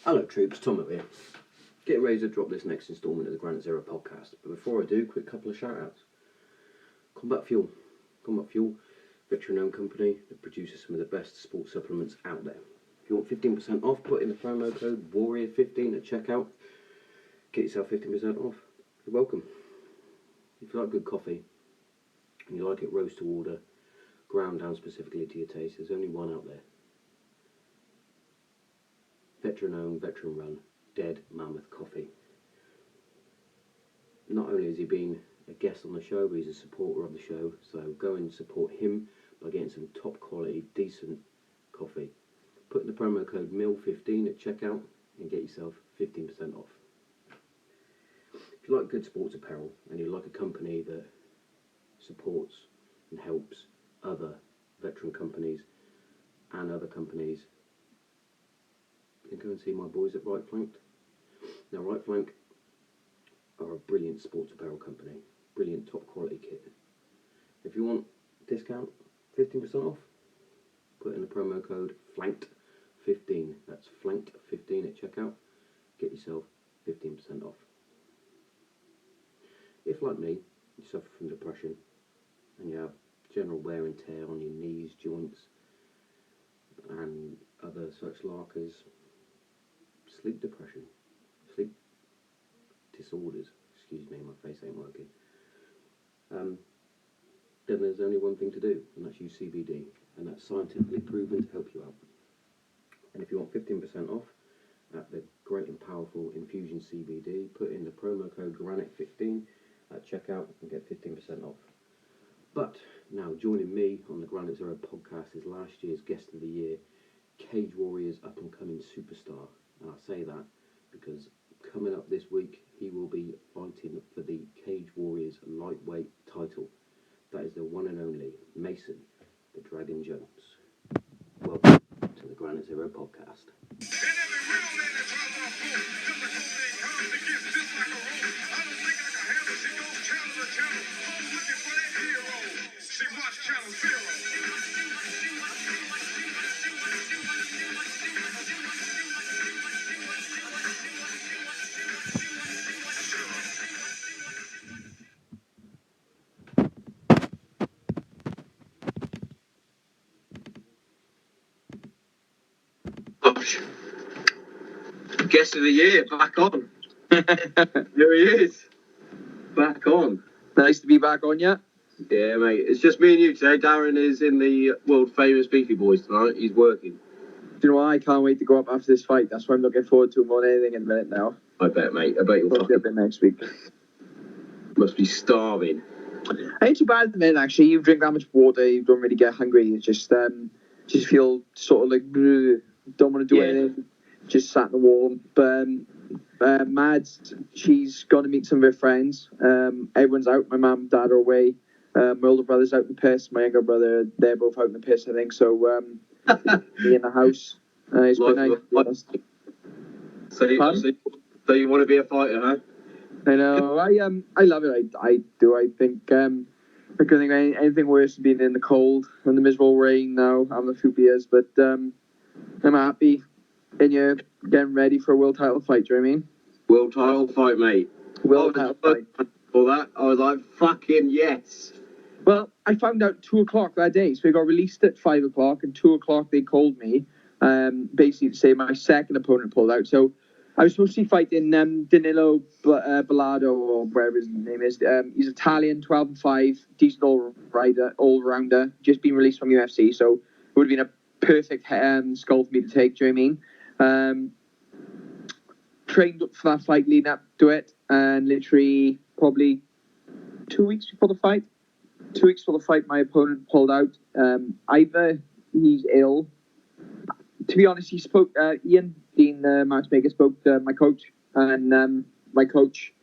Hello troops, Tommo here. Getting ready to drop this next instalment of the Granite Zero podcast, but before I do, quick couple of shout outs. Combat Fuel, veteran-owned company that produces some of the best sports supplements out there. If you want 15% off, put in the promo code Warrior15 at checkout. Get yourself 15% off. You're welcome. If you like good coffee and you like it roast to order, ground down specifically to your taste, there's only one out there. Veteran-owned, veteran-run, Dead Mammoth Coffee. Not only has he been a guest on the show, but he's a supporter of the show, so go and support him by getting some top quality, decent coffee. Put in the promo code MIL15 at checkout and get yourself 15% off. If you like good sports apparel and you like a company that supports and helps other veteran companies and other companies, you can go and see my boys at Right Flank. Now, Right Flank are a brilliant sports apparel company, brilliant top quality kit. If you want discount, 15% off, put in the promo code FLANKED15. That's FLANKED15 at checkout. Get yourself 15% off. If, like me, you suffer from depression and you have general wear and tear on your knees, joints, and other such larkers, sleep depression, sleep disorders, excuse me, my face ain't working, then there's only one thing to do, and that's use CBD, and that's scientifically proven to help you out. And if you want 15% off at the great and powerful INFUSION CBD, put in the promo code Granite15 at checkout and get 15% off. But now, joining me on the Granite Zero podcast is last year's guest of the year, Cage Warriors up-and-coming superstar. And I say that because coming up this week, he will be fighting for the Cage Warriors lightweight title. That is the one and only Mason, the Dragon Jones. Welcome to the Granite Zero podcast. Guest of the year, back on. Here he is, back on. Nice to be back on, yeah. Yeah, mate. It's just me and you today. Darren is in the world famous Beefy Boys tonight. He's working. Do you know what? I can't wait to go up after this fight. That's why I'm looking forward to more than anything in a minute now. I bet, mate. I bet you'll Probably a bit next week. Must be starving. Ain't too bad at the minute, actually. You drink that much water, you don't really get hungry. You just feel sort of like, don't want to do anything. Just sat in the wall. But Mads, she's gone to meet some of her friends. Everyone's out. My mum and dad are away. My older brother's out in the piss. My younger brother, they're both out in the piss, I think. So me in the house. It's been nice. So you want to be a fighter, huh? I know. I love it. I do. I think I couldn't think of anything worse than being in the cold and the miserable rain now. I'm a few beers, but I'm happy. And you're getting ready for a world title fight, do you know what I mean? World title fight, mate. World title fight. For that, I was like, fucking yes. Well, I found out 2 o'clock that day, so we got released at 5 o'clock, and 2 o'clock they called me, basically to say my second opponent pulled out. So I was supposed to be fighting Danilo Bellado, or whatever his name is. He's Italian, 12-5, decent all-rounder, just been released from UFC, so it would have been a perfect skull for me to take, do you know what I mean? Trained up for that fight, leading up to it, and literally probably 2 weeks before the fight, my opponent pulled out. Either he's ill. To be honest, he spoke. Ian Dean, matchmaker, spoke to my coach, and my coach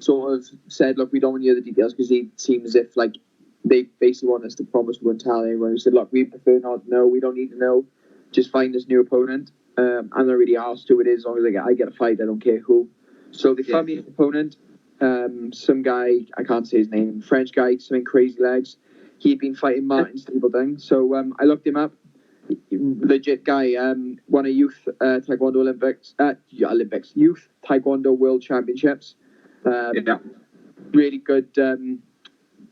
sort of said, "Look, we don't want to hear the details because he seems as if like they basically want us to promise we won't tell anyone." He said, "Look, we prefer not to know. We don't need to know. Just find us new opponent." I'm not really asked who it is, as long as I get a fight. I don't care who. So they found me an opponent. Some guy, I can't say his name, French guy, something crazy legs. He'd been fighting Martin Stapleton. So I looked him up. legit guy. Won a youth taekwondo youth taekwondo world championships. Yeah. Really good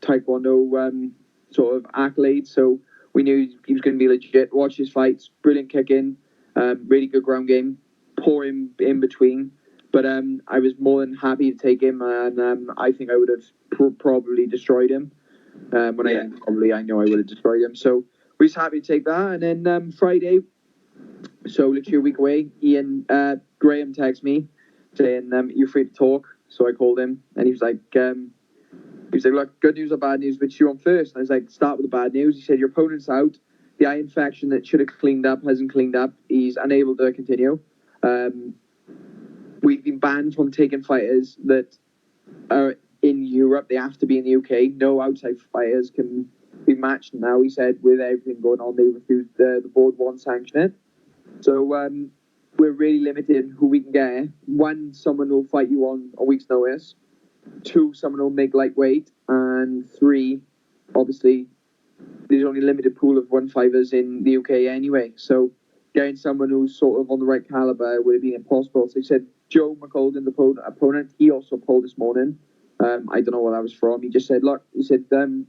taekwondo sort of accolade. So we knew he was going to be legit. Watch his fights, brilliant kicking, really good ground game. Poor in between, but I was more than happy to take him, and I think I would have probably destroyed him. I know I would have destroyed him. So we was happy to take that, and then Friday, so literally a week away, Graham texted me saying you're free to talk. So I called him, and he was like, look, good news or bad news, which you on first? And I was like, start with the bad news. He said your opponent's out. The eye infection that should have cleaned up hasn't cleaned up. He's unable to continue. We've been banned from taking fighters that are in Europe. They have to be in the UK. No outside fighters can be matched now. He said with everything going on, they refused. The board won't sanction it. So we're really limited in who we can get. One, someone will fight you on a week's notice. Two, someone will make lightweight. And three, obviously, there's only a limited pool of 1-5ers in the UK anyway. So getting someone who's sort of on the right caliber would have been impossible. So he said Joe McColden, the opponent, he also pulled this morning. I don't know what that was from. He just said, look, he said, do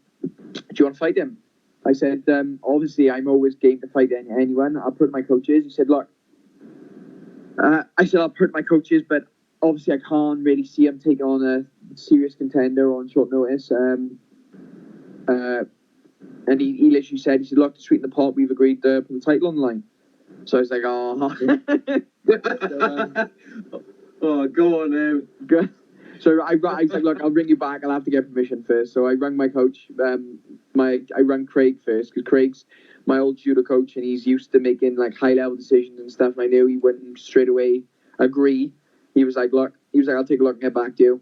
you want to fight him? I said, obviously, I'm always game to fight anyone. I'll put my coaches. He said, look, I said, I'll put my coaches, but obviously I can't really see him taking on a serious contender on short notice. And he literally said, he said, look, to sweeten the pot, we've agreed to put the title on the line. So I was like, oh. Oh, go on now. So I was like, look, I'll ring you back. I'll have to get permission first. So I rang my coach. I rang Craig first because Craig's my old judo coach and he's used to making like high level decisions and stuff. And I knew he wouldn't straight away agree. He was like, I'll take a look and get back to you.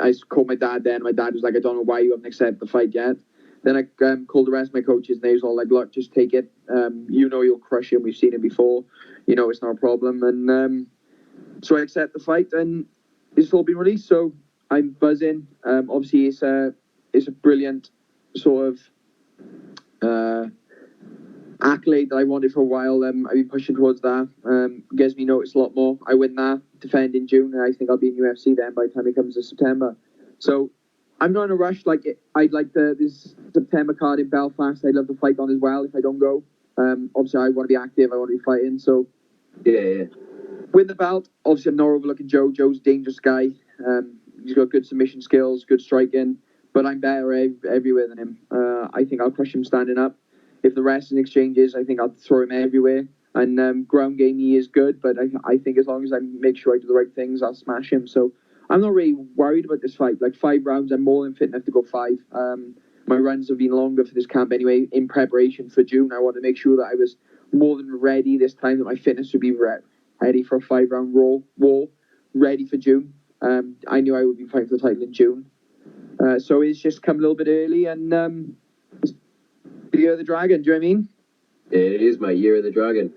I called my dad then. My dad was like, I don't know why you haven't accepted the fight yet. Then I called the rest of my coaches and they was all like, look, just take it. You know you'll crush him. We've seen it before. You know it's not a problem. And so I accept the fight and it's all been released. So I'm buzzing. Obviously, it's a brilliant sort of accolade that I wanted for a while. I've been pushing towards that. Gives me notice a lot more. I win that, defend in June, and I think I'll be in UFC then by the time it comes to September. So I'm not in a rush. I'd like this September card in Belfast. I'd love to fight on as well if I don't go. Obviously, I want to be active. I want to be fighting. So yeah. Win the belt. Obviously, I'm not overlooking Joe. Joe's a dangerous guy. He's got good submission skills, good striking, but I'm better everywhere than him. I think I'll crush him standing up. If the wrestling exchanges, I think I'll throw him everywhere. And ground game, he is good, but I think as long as I make sure I do the right things, I'll smash him. So I'm not really worried about this fight. Like 5 rounds, I'm more than fit enough to go 5. My runs have been longer for this camp anyway. In preparation for June, I want to make sure that I was more than ready this time, that my fitness would be ready for a 5-round war, ready for June. I knew I would be fighting for the title in June. So it's just come a little bit early, and it's the Year of the Dragon, do you know what I mean? It is, mate, Year of the Dragon.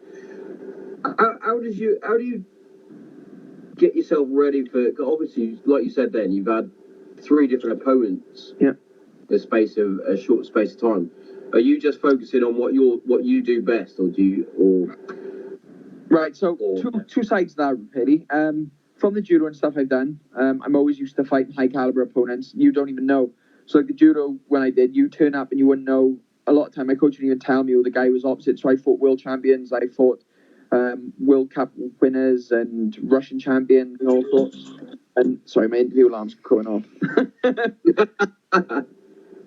How do you get yourself ready for, obviously, like you said then, you've had 3 different opponents in a short space of time. Are you just focusing on what you do best, or do you, Right, so two sides of that, really. From the judo and stuff I've done, I'm always used to fighting high caliber opponents. You don't even know. So like the judo, when I did, you turn up and you wouldn't know. A lot of time, my coach didn't even tell me who the guy was opposite. So I fought world champions, I fought World Cup winners and Russian champions and all sorts. And sorry, my interview alarm's going off.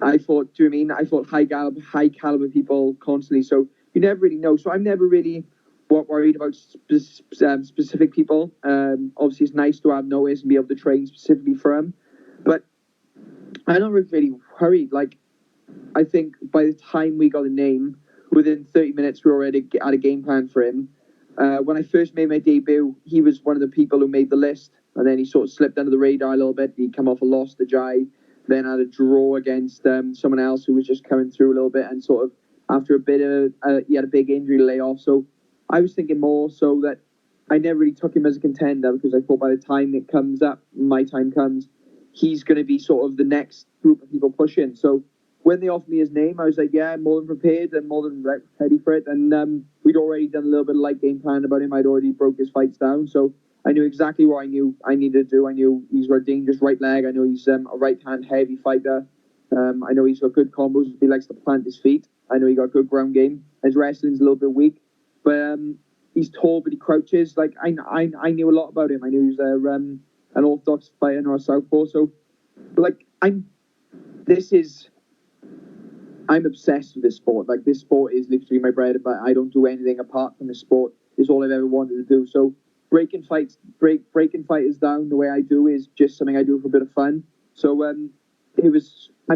I fought, do you know what I mean? I fought high caliber people constantly. So you never really know. So I'm never really worried about specific people. Obviously, it's nice to have notice and be able to train specifically for them. But I'm not really worried. Like, I think by the time we got a name, within 30 minutes, we already had a game plan for him. When I first made my debut, he was one of the people who made the list. And then he sort of slipped under the radar a little bit. He'd come off a loss to Jai, then had a draw against someone else who was just coming through a little bit. And sort of after a bit of, he had a big injury to lay off. So I was thinking more so that I never really took him as a contender, because I thought by the time it comes up, my time comes, he's going to be sort of the next group of people pushing. So when they offered me his name, I was like, yeah, I'm more than prepared and more than ready for it. And we'd already done a little bit of light game plan about him. I'd already broke his fights down, so I knew exactly what I knew I needed to do. I knew he's got a dangerous right leg. I know he's a right-hand heavy fighter. I know he's got good combos. He likes to plant his feet. I know he got good ground game. His wrestling's a little bit weak, but he's tall, but he crouches. Like I knew a lot about him. I knew he was an orthodox fighter or a southpaw. So, like I'm obsessed with this sport. Like this sport is literally my bread and butter. I don't do anything apart from this sport. It's all I've ever wanted to do. So breaking fighters down the way I do is just something I do for a bit of fun. So I'm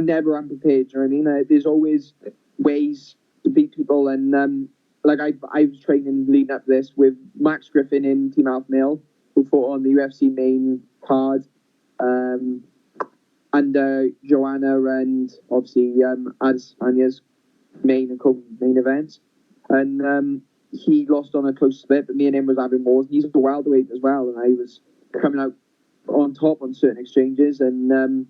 never unprepared. You know what I mean? There's always ways to beat people, and like I was training leading up to this with Max Griffin in Team Alpha Male, who fought on the UFC main card. And Joanna and obviously Anya's main and co-main events. And he lost on a close split, but me and him was having wars. He's a welterweight as well, and I was coming out on top on certain exchanges. And you know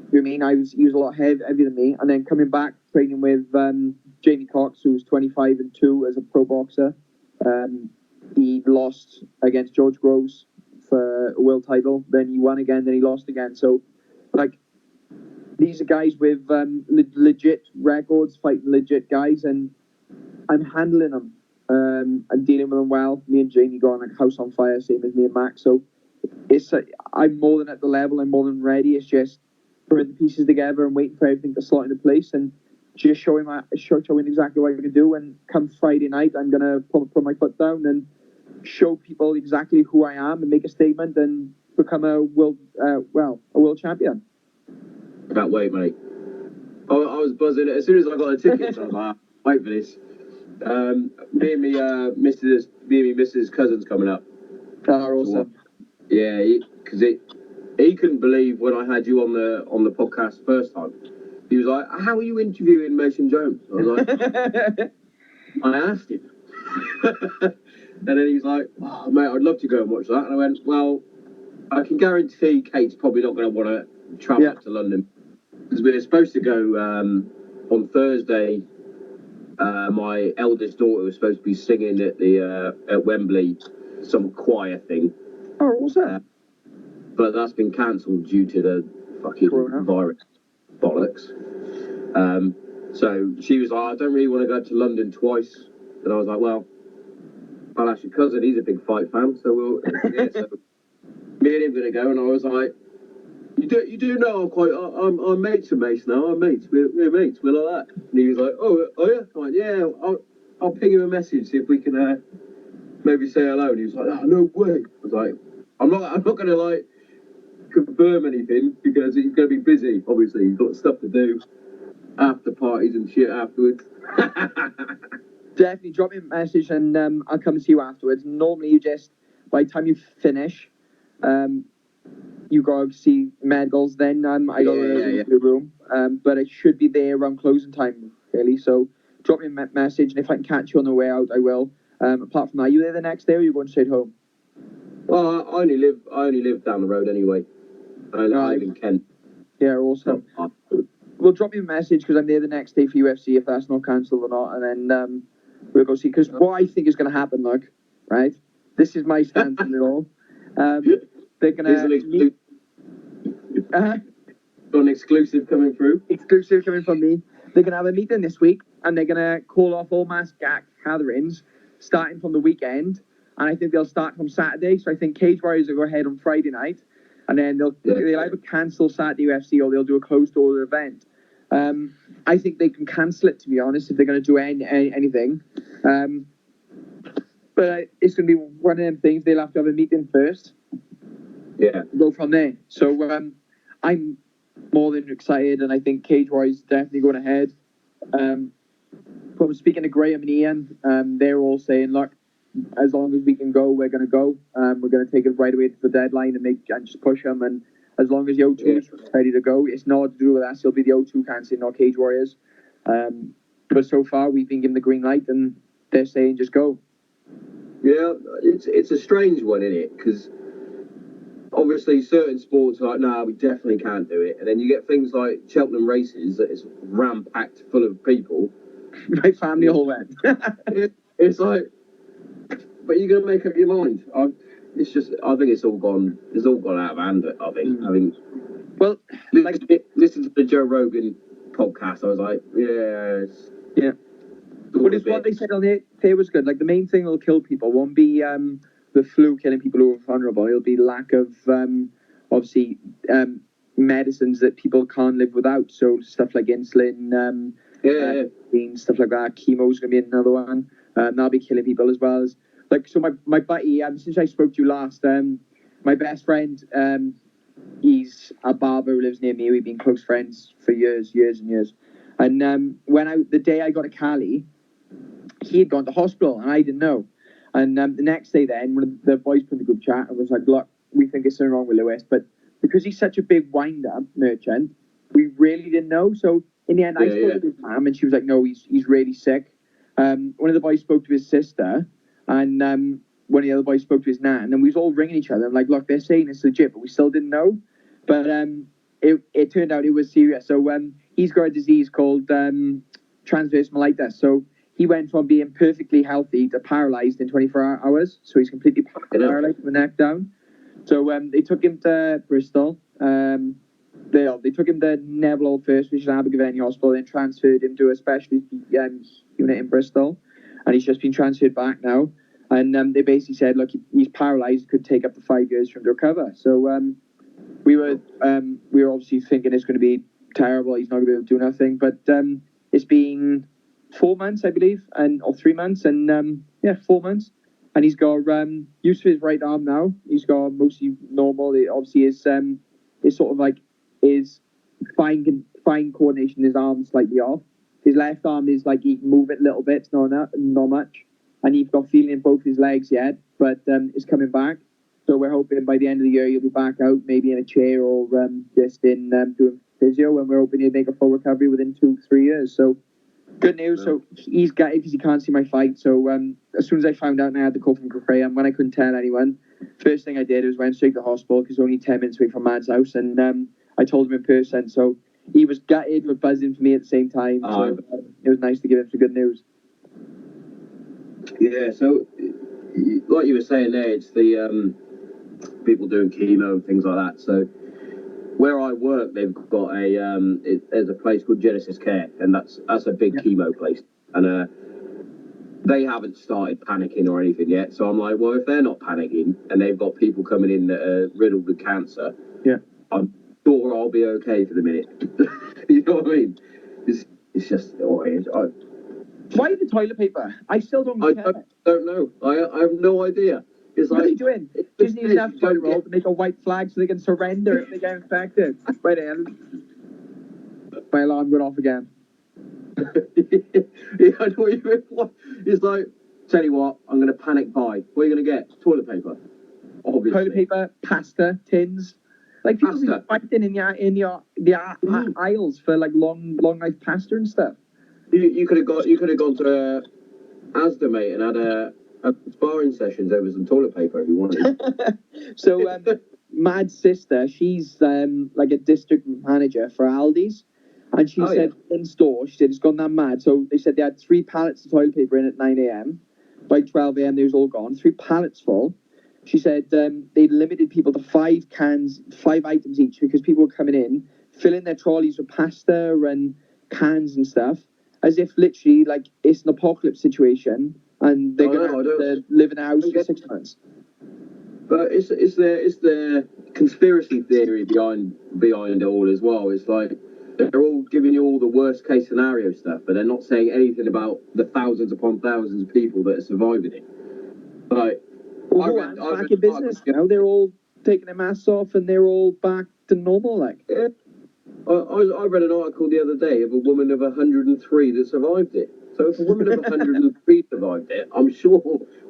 what I mean? He was a lot heavier than me. And then coming back, training with Jamie Cox, who was 25-2 as a pro boxer. He lost against George Groves for a world title. Then he won again, then he lost again. So, like, these are guys with legit records, fighting legit guys, and I'm handling them. I'm dealing with them well. Me and Jamie go on like house on fire, same as me and Max. So I'm more than at the level. I'm more than ready. It's just putting the pieces together and waiting for everything to slot into place and just showing exactly what I can do. And come Friday night, I'm gonna put my foot down and show people exactly who I am and make a statement and become a world champion. Can't wait, mate. I was buzzing as soon as I got the tickets. I was like, wait for this. Me and me Mrs. cousin's coming up. Oh, awesome. Yeah, because he couldn't believe when I had you on the podcast first time. He was like, "How are you interviewing Mason Jones?" I was like, I asked him. And then he was like, "Oh, mate, I'd love to go and watch that." And I went, "Well, I can guarantee Kate's probably not going to want to travel up to London because we were supposed to go on Thursday. My eldest daughter was supposed to be singing at Wembley, some choir thing. Oh, what's that? But that's been cancelled due to the fucking virus bollocks. So she was like, "I don't really want to go to London twice." And I was like, "Well, I'll ask your cousin. He's a big fight fan, so so me and him gonna go." And I was like, "You do know I'm mates with Mace now. I'm mates. We're mates. We're like that." And he was like, "Oh yeah." I'm like, "Yeah. I'll ping him a message, see if we can maybe say hello." And he was like, "Oh, no way." I was like, I'm not gonna like confirm anything because he's gonna be busy. Obviously, he's got stuff to do after parties and shit afterwards." Definitely drop me a message and I'll come see you afterwards. Normally, you just by the time you finish, you go to see medicals. Then I go to the room, but I should be there around closing time, really. So drop me a message, and if I can catch you on the way out, I will. Apart from that, are you there the next day, or are you going straight home? Well, I only live down the road anyway. I live in Kent. Yeah, awesome. Well, drop me a message because I'm there the next day for UFC if that's not cancelled or not, and then we'll go see. Because what I think is going to happen, look, right? This is my stance on it all. They're going to got an exclusive coming through. Exclusive coming from me. They're going to have a meeting this week, and they're going to call off all mass gatherings starting from the weekend. And I think they'll start from Saturday. So I think Cage Warriors will go ahead on Friday night, and then they'll either cancel Saturday UFC or they'll do a closed door event. I think they can cancel it, to be honest, if they're going to do anything. But it's going to be one of them things. They'll have to have a meeting first. Yeah. Go from there. So I'm more than excited, and I think Cage Warriors is definitely going ahead. From speaking to Graham and Ian, they're all saying, look, as long as we can go, we're going to go. We're going to take it right away to the deadline and just push them. And as long as the O2 is ready to go, it's not to do with us. It'll be the O2 cancelling, not Cage Warriors. But so far, we've been given the green light, and they're saying just go. Yeah, it's a strange one, isn't it? Because obviously certain sports are like, no, we definitely can't do it. And then you get things like Cheltenham races that is ram-packed full of people. My family all went. It's like, but you're going to make up your mind. It's just, I think it's all gone out of hand, I think. I think, well, listen to the Joe Rogan podcast, I was like, yes. Yeah. But it's what they said on it was good. Like, the main thing that'll kill people won't be the flu killing people who are vulnerable. It'll be lack of, obviously, medicines that people can't live without. So stuff like insulin, stuff like that. Chemo's going to be another one. That'll be killing people as well. Like, so my buddy, since I spoke to you last, my best friend, he's a barber who lives near me. We've been close friends for years and years. And the day I got a Cali, he had gone to hospital and I didn't know. And the next day then, one of the boys put in the group chat and was like, look, we think there's something wrong with Lewis, but because he's such a big wind-up merchant, we really didn't know. So in the end, I spoke to his mum and she was like, no, he's really sick. One of the boys spoke to his sister and one of the other boys spoke to his nan, and we was all ringing each other. I'm like, look, they're saying it's legit, but we still didn't know. But it turned out it was serious. So he's got a disease called transverse myelitis. So he went from being perfectly healthy to paralyzed in 24 hours. So he's completely paralyzed from the neck down. So they took him to Bristol. They took him to Neville first, which is Abergavenny Hospital, then transferred him to a specialty unit in Bristol. And he's just been transferred back now. And they basically said, look, he's paralyzed. It could take up to 5 years for him to recover. So we were obviously thinking it's going to be terrible. He's not going to be able to do nothing. But it's been 4 months, I believe, or 3 months, and 4 months. And he's got use for his right arm now. He's got mostly normal. It obviously is sort of like his fine coordination. His arm's slightly off. His left arm is like he can move it a little bit, not much. And he's got feeling in both his legs yet, but it's coming back. So we're hoping by the end of the year he'll be back out, maybe in a chair or just in doing physio. And we're hoping he'll make a full recovery within 2-3 years. So good news. So he's gutted because he can't see my fight. So as soon as I found out, and I had to call from Graham when I couldn't tell anyone. First thing I did was went straight to the hospital because only 10 minutes away from Mad's house, and I told him in person. So he was gutted but buzzing for me at the same time. So it was nice to give him some good news. Yeah, so like you were saying there, it's the people doing chemo and things like that. So where I work, they've got there's a place called Genesis Care, and that's a big chemo place, and they haven't started panicking or anything yet. So I'm like, well, if they're not panicking and they've got people coming in that are riddled with cancer, I'm sure I'll be okay for the minute. You know what I mean? It's just why the toilet paper? I still don't get it. I don't know. I have no idea. It's what like, are they doing? Just need enough toilet roll to make a white flag so they can surrender if they get infected. Right then. My alarm went off again. Yeah, I know what you mean. It's like, tell you what, I'm going to panic buy. What are you going to get? Toilet paper. Obviously. Toilet paper, pasta, tins. Like people be fighting in the aisles for like long life pasta and stuff. You could have gone to Asda, mate, and had a sparring sessions over some toilet paper if you wanted. So Mad's sister, she's like a district manager for Aldi's, and she said in store, she said it's gone that mad. So they said they had 3 pallets of toilet paper in at 9 a.m. By 12 a.m. they was all gone, 3 pallets full. She said they limited people to 5 items each because people were coming in, filling their trolleys with pasta and cans and stuff, as if literally like it's an apocalypse situation and they're going to live in a house for 6 months. But it's the conspiracy theory behind it all as well. It's like they're all giving you all the worst case scenario stuff, but they're not saying anything about the thousands upon thousands of people that are surviving it. Like, back in business, you know, they're all taking their masks off and they're all back to normal. Like, I read an article the other day of a woman of 103 that survived it. So if a woman of 103 survived it, I'm sure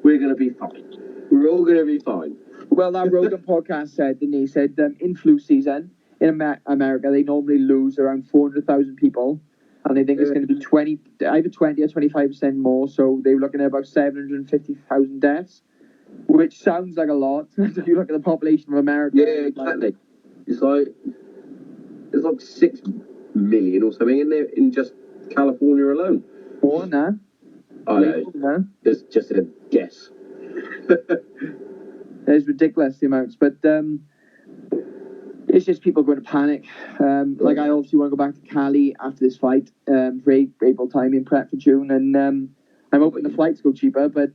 we're going to be fine. We're all going to be fine. Well, that Rogan podcast said, didn't he? He said in flu season in America, they normally lose around 400,000 people. And they think it's going to be either 20 or 25% more. So they were looking at about 750,000 deaths. which sounds like a lot. If you look at the population of America. Yeah, exactly. It's like there's like 6 million or something in there in just California alone. More than that. I know. Just a guess. It's ridiculous, the amounts. But it's just people going to panic. Like, I obviously want to go back to Cali after this fight for April time in prep for June. And I'm hoping the flights go cheaper, but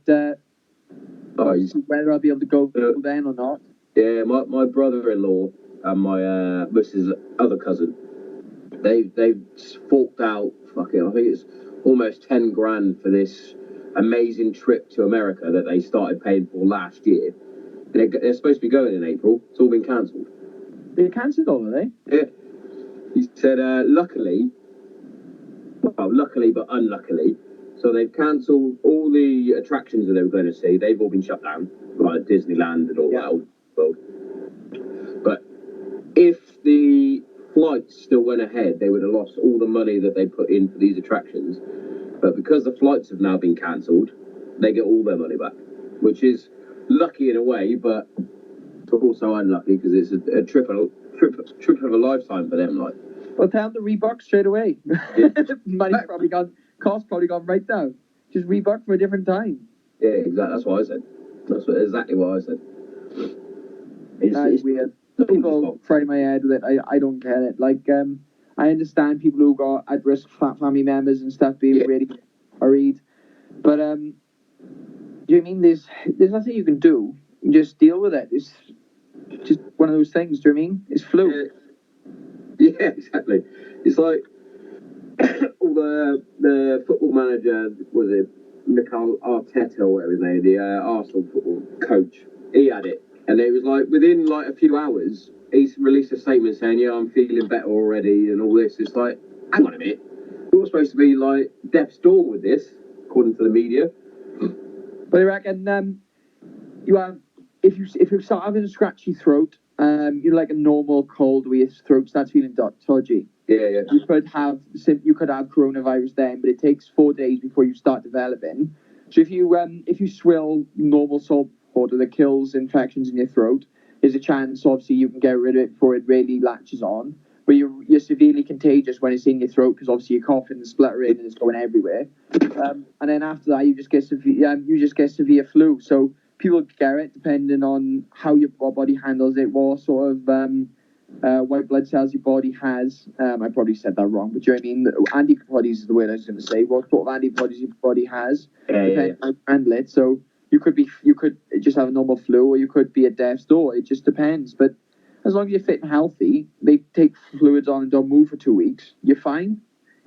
whether I'll be able to go then or not. Yeah, my brother-in-law and my Mrs. other cousin, they've forked out fucking, I think it's almost 10 grand for this amazing trip to America that they started paying for last year. They're supposed to be going in April. It's all been cancelled. They cancelled all, are they? Yeah. He said, luckily but unluckily, so they've cancelled all the attractions that they were going to see. They've all been shut down, like Disneyland and all that old world. But if the flights still went ahead, they would have lost all the money that they put in for these attractions. But because the flights have now been cancelled, they get all their money back, which is lucky in a way, but also unlucky because it's a trip of a lifetime for them. Like, well, tell them to rebook straight away. Yeah. Money's probably gone, cost probably gone right down. Just rebook for a different time. Yeah, exactly. That's what I said. Exactly what I said. It's weird. People fry my head with it. I don't get it. Like, I understand people who got at-risk family members and stuff being really worried, but do you know what I mean? There's nothing you can do. You just deal with it. It's just one of those things. Do you know what I mean? It's flu. Yeah, exactly. It's like the football manager, was it Mikel Arteta or whatever his name, the Arsenal football coach. He had it, and it was like within like a few hours, he's released a statement saying, "Yeah, I'm feeling better already," and all this. It's like, hang on a minute, you're supposed to be like death's door with this, according to the media. But I reckon you have, if you start having a scratchy throat, you're like a normal cold where your throat starts feeling dodgy. Yeah. You could have coronavirus then, but it takes 4 days before you start developing. So if you swill normal salt water that kills infections in your throat, there's a chance obviously you can get rid of it before it really latches on. But you're severely contagious when it's in your throat because obviously you're coughing and spluttering and it's going everywhere. And then after that you just get severe flu. So people get it depending on how your body handles it, what sort of white blood cells your body has. I probably said that wrong, but do you know what I mean? Antibodies is the word I was going to say. What sort of antibodies your body has, depending on how you handle it. So you could just have a normal flu, or you could be at death's door. It just depends. But as long as you're fit and healthy, they take fluids on and don't move for 2 weeks. You're fine.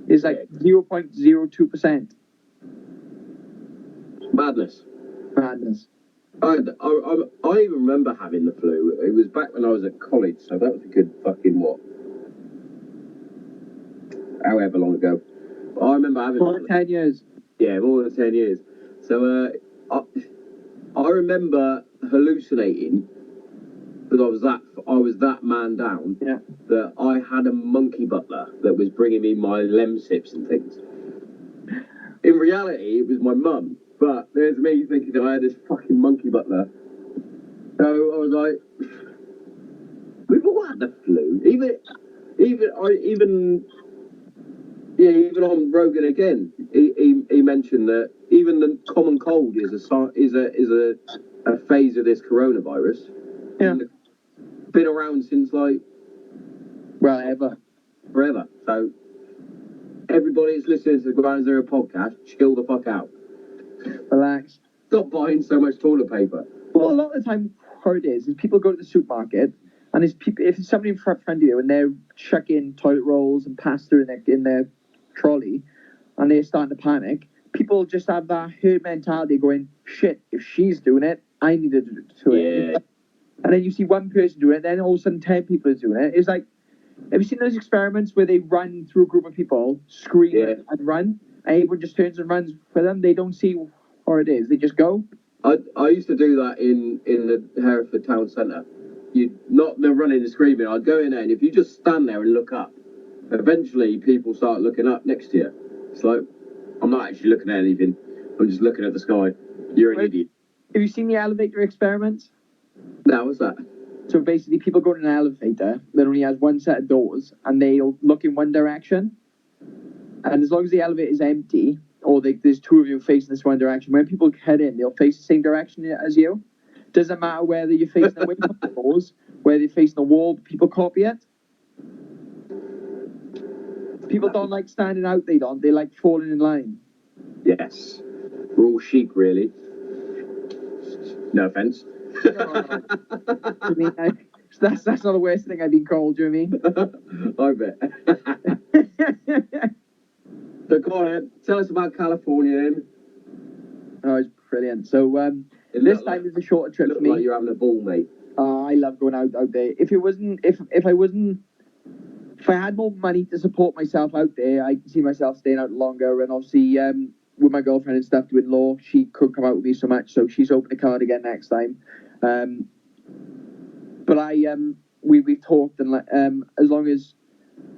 It's like 0.02%. Madness. I even remember having the flu. It was back when I was at college, so that was a good fucking however long ago. But I remember having more than 10 years. Yeah, more than 10 years. So I remember hallucinating because I was that man down that I had a monkey butler that was bringing me my Lemsips and things. In reality, it was my mum. But there's me thinking that I had this fucking monkey butler. So I was like, we've all had the flu. Even on Rogan again, he mentioned that even the common cold is a phase of this coronavirus. Yeah. And been around since forever. So everybody that's listening to the Granite Zero podcast, chill the fuck out. Relax. Stop buying so much toilet paper. Well, a lot of the time, how it is people go to the supermarket, and if it's somebody in front of you and they're chucking toilet rolls and pasta in their trolley, and they're starting to panic, people just have that herd mentality going, shit, if she's doing it, I need to do it. Yeah. And then you see one person doing it, then all of a sudden 10 people are doing it. It's like, have you seen those experiments where they run through a group of people, scream and run, and everyone just turns and runs for them? They don't see how it is. They just go. I used to do that in the Hereford town centre. Not the running and screaming. I'd go in there, and if you just stand there and look up, eventually people start looking up next to you. It's like, I'm not actually looking at anything. I'm just looking at the sky. You're an idiot. Have you seen the elevator experiment? Now, what's that? So basically, people go in an elevator that only has one set of doors, and they'll look in one direction. And as long as the elevator is empty, or there's two of you facing this one direction, when people head in, they'll face the same direction as you. Doesn't matter whether you're facing away from the doors, whether you're facing the wall, people copy it. People don't like standing out, they don't. They like falling in line. Yes. We're all sheep, really. No offence. I mean, that's not the worst thing I've been called, do you know I bet. what I mean? So go on, then. Tell us about California then. Oh, it's brilliant. So It this looked time like, is a shorter trip for looked me. like you're having a ball, mate. I love going out there. If I had more money to support myself out there, I can see myself staying out longer. And obviously, with my girlfriend and stuff doing law, she could come out with me so much, so she's opened a card again next time. But we've talked, and as long as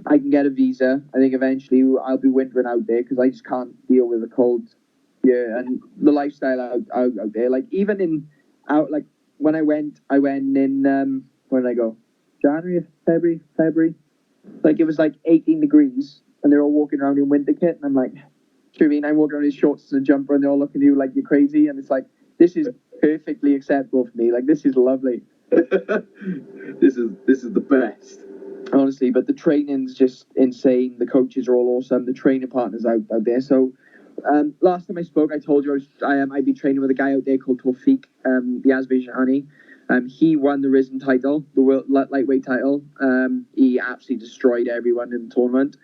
I can get a visa, I think eventually I'll be wintering out there because I just can't deal with the cold. Yeah, and the lifestyle out there. Like even in out like when I went in when did I go? January, February. Like it was like 18 degrees, and they're all walking around in winter kit, and I'm like, do you mean I'm walking around in shorts and a jumper, and they're all looking at you like you're crazy, and it's like this is perfectly acceptable for me. Like this is lovely. This is the best. Honestly, but the training's just insane. The coaches are all awesome. The training partners out there. So, last time I spoke, I told you I'd be training with a guy out there called Tawfiq, the Azerbaijani. He won the Risen title, the world lightweight title. He absolutely destroyed everyone in the tournament.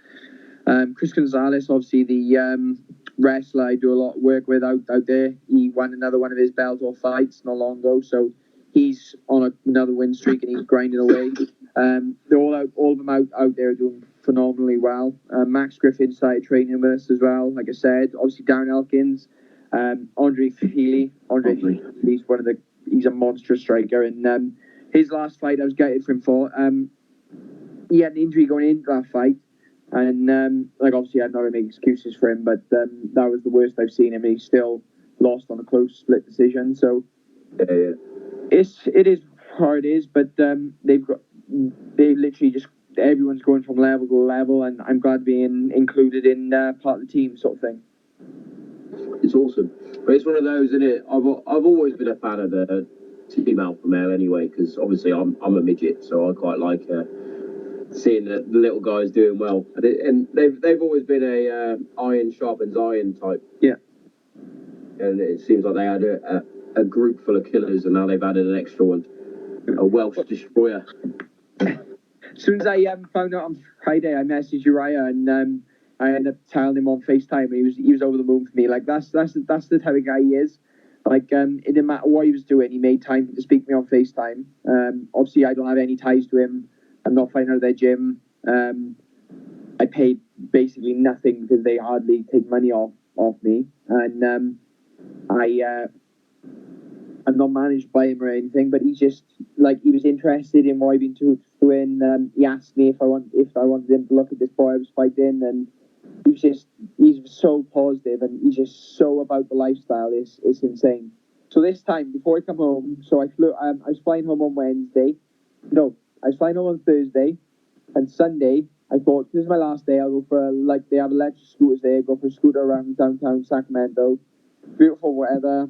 Chris Gonzalez, obviously the wrestler I do a lot of work with out there. He won another one of his Bellator fights not long ago, so he's on another win streak and he's grinding away. They're all of them out there doing phenomenally well. Max Griffin started training with us as well. Like I said, obviously Darren Elkins, Andre Feely. He's a monstrous striker, and his last fight I was gutted for him for. He had an injury going into that fight, and like obviously I'm not going to make excuses for him, but that was the worst I've seen him. He still lost on a close split decision. So Yeah. it is hard it is, but they literally just everyone's going from level to level, and I'm glad being included in part of the team sort of thing. It's awesome. But it's one of those, isn't it? I've always been a fan of the team alpha male anyway, because obviously I'm a midget, so I quite like seeing the little guys doing well. And they've always been a iron sharpens iron type. Yeah. And it seems like they had a group full of killers, and now they've added an extra one, a Welsh destroyer. As soon as I found out on Friday, I messaged Uriah, and I ended up telling him on FaceTime. He was over the moon for me. Like that's the type of guy he is. Like it didn't matter what he was doing, he made time to speak to me on FaceTime. Obviously, I don't have any ties to him. I'm not fighting out of their gym. I paid basically nothing because they hardly take money off me, and I'm not managed by him or anything, but he's just like he was interested in what I've been doing. He asked me if I wanted him to look at this boy I was fighting, and he's so positive, and he's just so about the lifestyle. It's insane. So this time before I come home, so I was flying home on Wednesday. No, I was flying home on Thursday, and Sunday I thought this is my last day. I'll go for they have electric scooters there. Go for a scooter around downtown Sacramento. Beautiful weather.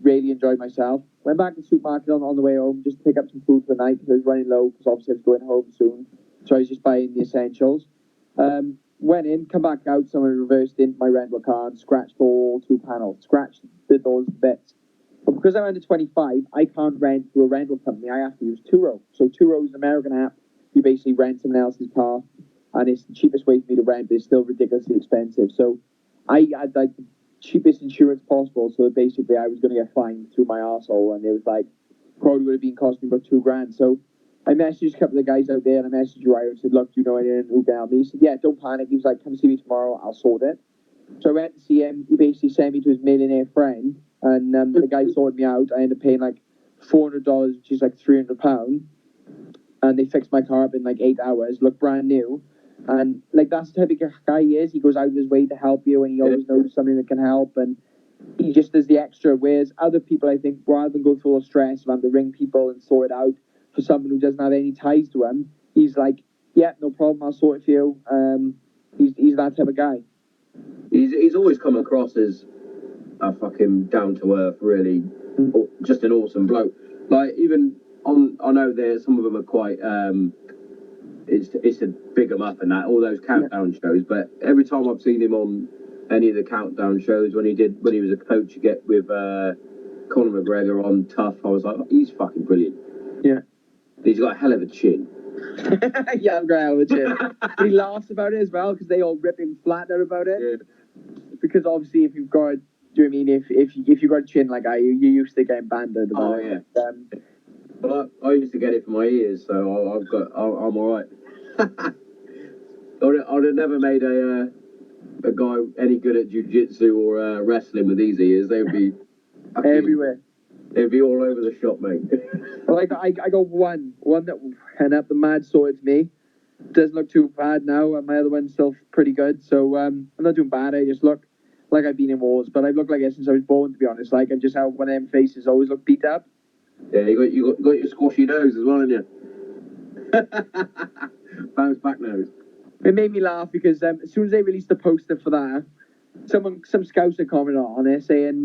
Really enjoyed myself. Went back to the supermarket on the way home just to pick up some food for the night because I was running low because obviously I was going home soon. So I was just buying the essentials. Went in, come back out, someone reversed into my rental car and scratched all two panels. Scratched the doors to bits. But because I'm under 25, I can't rent through a rental company. I have to use Turo. So Turo is an American app. You basically rent someone else's car, and it's the cheapest way for me to rent, but it's still ridiculously expensive. So I had like the cheapest insurance possible, so that basically I was going to get fined through my arsehole, and it was like probably would have been costing me about $2,000. So I messaged a couple of the guys out there, and I messaged Uriah and said, look, do you know anyone who can help me? He said, yeah, don't panic. He was like, come see me tomorrow, I'll sort it. So I went to see him. He basically sent me to his millionaire friend, and the guy sorted me out. I ended up paying like $400, which is like £300, and they fixed my car up in like 8 hours, looked brand new. And like that's the type of guy he is. He goes out of his way to help you, and he always knows something that can help. And he just does the extra. Whereas other people, I think, rather than go through all the stress of having to ring people and sort it out for someone who doesn't have any ties to him, he's like, yeah, no problem, I'll sort it for you. He's that type of guy. He's always come across as a fucking down to earth, really, just an awesome bloke. Like even I know there some of them are quite it's a big 'em up and that all those countdown shows. But every time I've seen him on any of the countdown shows when he was a coach to get with Conor McGregor on Tough, I was like, he's fucking brilliant. Yeah. He's got a hell of a chin. Yeah, I'm great out of the gym. He laughs about it as well because they all rip him flat out about it. Yeah. Because obviously, if you've got, do you know what I mean? If you've got a chin like I, you're used to getting banded about it. Yeah. But I used to get it for my ears, so I'm all right. I'd have never made a guy any good at jiu-jitsu or wrestling with these ears. They would be everywhere. They'd be all over the shop, mate. Well, I got one that went up the mad sorted for me. Doesn't look too bad now, and my other one's still pretty good. So I'm not doing bad. I just look like I've been in wars, but I've looked like it since I was born, to be honest. Like I've just had one of them faces always look beat up. Yeah, you got your squashy nose as well, haven't you? Bounce back nose. It made me laugh because as soon as they released the poster for that, some scouser commented on it saying,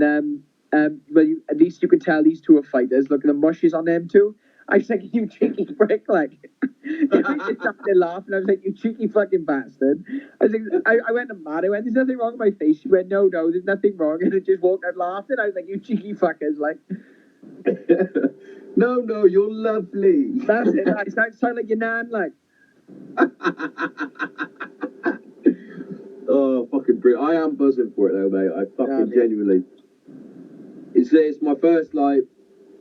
well, at least you can tell these two are fighters. Look at the mushes on them too. I was like, you cheeky prick, like. They started laughing. I was like, you cheeky fucking bastard. I was like, I went mad. I went, there's nothing wrong with my face. She went, no, there's nothing wrong. And it just walked out laughing. I was like, you cheeky fuckers, like. No, you're lovely. That's it. I sound like your nan, like. Oh, fucking brilliant. I am buzzing for it though, mate. I fucking genuinely. It's my first like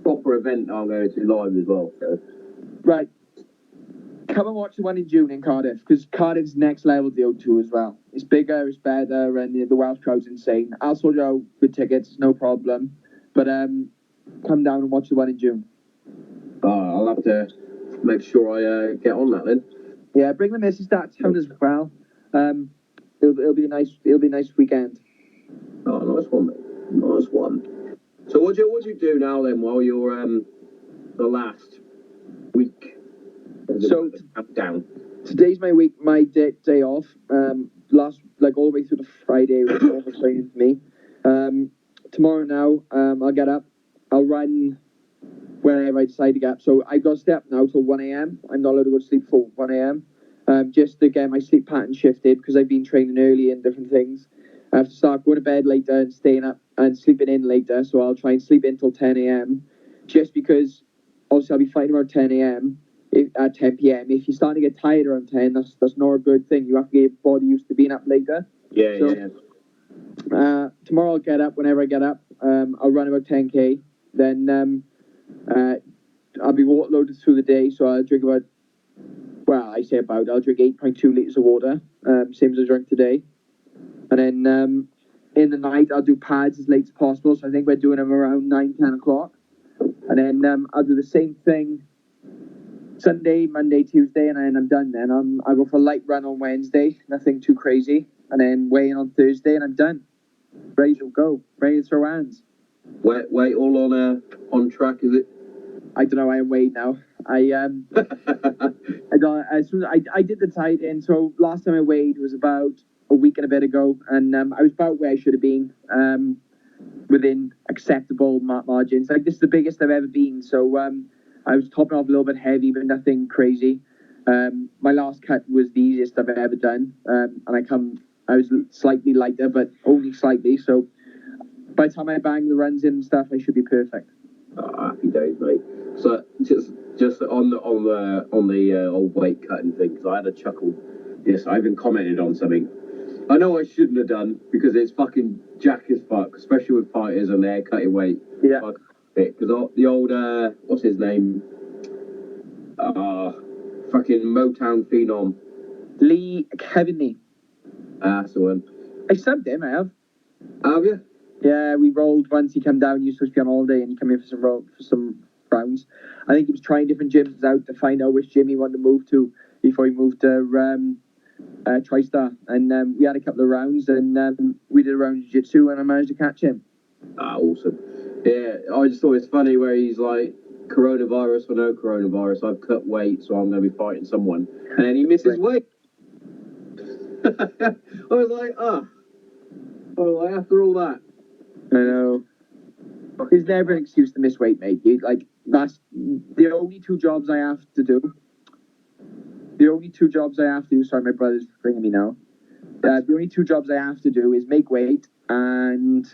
proper event I'm going to live as well. So. Right. Come and watch the one in June in Cardiff, because Cardiff's next level the O2 as well. It's bigger, it's better, and the Welsh crowd's insane. I'll sort you out with tickets, no problem. But come down and watch the one in June. I'll have to make sure I get on that then. Yeah, bring the missus to town as well. It'll be a nice weekend. Oh, nice one, mate. Nice one. So what do you do now then while you're the last week? So down. Today's my day off. Last all the way through to Friday was normal training for me. Tomorrow now, I'll get up. I'll run whenever I decide to get up. So I got to stay up now till 1 a.m. I'm not allowed to go to sleep before 1 a.m. Just to get my sleep pattern shifted because I've been training early and different things. I have to start going to bed later and staying up and sleeping in later. So I'll try and sleep in till 10 a.m. Just because obviously I'll be fighting around 10 a.m. At 10 p.m. If you're starting to get tired around 10, that's not a good thing. You have to get your body used to being up later. Yeah. Tomorrow I'll get up whenever I get up. I'll run about 10k. Then I'll be water loaded through the day, so I'll drink I'll drink 8.2 litres of water, same as I drank today. And then in the night, I'll do pads as late as possible, so I think we're doing them around 9, 10 o'clock. And then I'll do the same thing Sunday, Monday, Tuesday, and then I'm done then. I'll go for a light run on Wednesday, nothing too crazy. And then weigh in on Thursday, and I'm done. Ready to go. Ready to throw hands. Weight all on track, is it? I don't know. I am weighed now. I did the tight end. So last time I weighed was about a week and a bit ago, and I was about where I should have been, within acceptable margins. Like this is the biggest I've ever been. So I was topping off a little bit heavy, but nothing crazy. My last cut was the easiest I've ever done, and I was slightly lighter, but only slightly. So by the time I bang the runs in and stuff, I should be perfect. Oh, happy days, mate. So just on the old weight cutting thing, because I had a chuckle. Yes, I even commented on something. I know I shouldn't have done because it's fucking jack as fuck, especially with fighters and they're cutting weight. Yeah. Because the old what's his name? Fucking Motown phenom. Kevin Lee. That's the one. I subbed him. I have. Have you? Yeah, we rolled once. He came down. He was supposed to be on holiday, and he came in for some rounds. I think he was trying different gyms out to find out which gym he wanted to move to before he moved to TriStar. And we had a couple of rounds, and we did a round of jiu-jitsu, and I managed to catch him. Ah, awesome. Yeah, I just thought it's funny where he's like, coronavirus or no coronavirus, I've cut weight, so I'm going to be fighting someone. And then he misses weight. I was like, I was like, after all that. I know. There's never an excuse to miss weight, mate. That's the only two jobs I have to do. The only two jobs I have to do. Sorry, my brother's ringing me now. The only two jobs I have to do is make weight and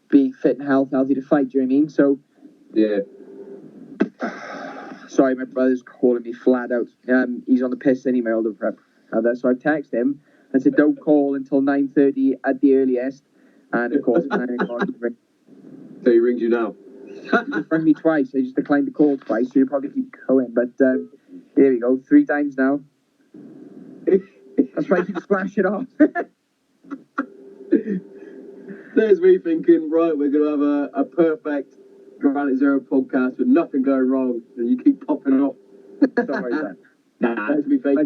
be fit and healthy to fight. Do you know what I mean? So, yeah. Sorry, my brother's calling me flat out. He's on the piss anyway, older prep. So I texted him and said, don't call until 9:30 at the earliest. And of course, it's 9 o'clock. So he rings you now. He just rang me twice. I just declined the call twice, so you'll probably keep going. But here we go, 3 times now. That's why I keep flashing off. There's me thinking, right, we're going to have a perfect Granite Zero podcast with nothing going wrong, and you keep popping off. Don't worry about that. Nah, to be fake.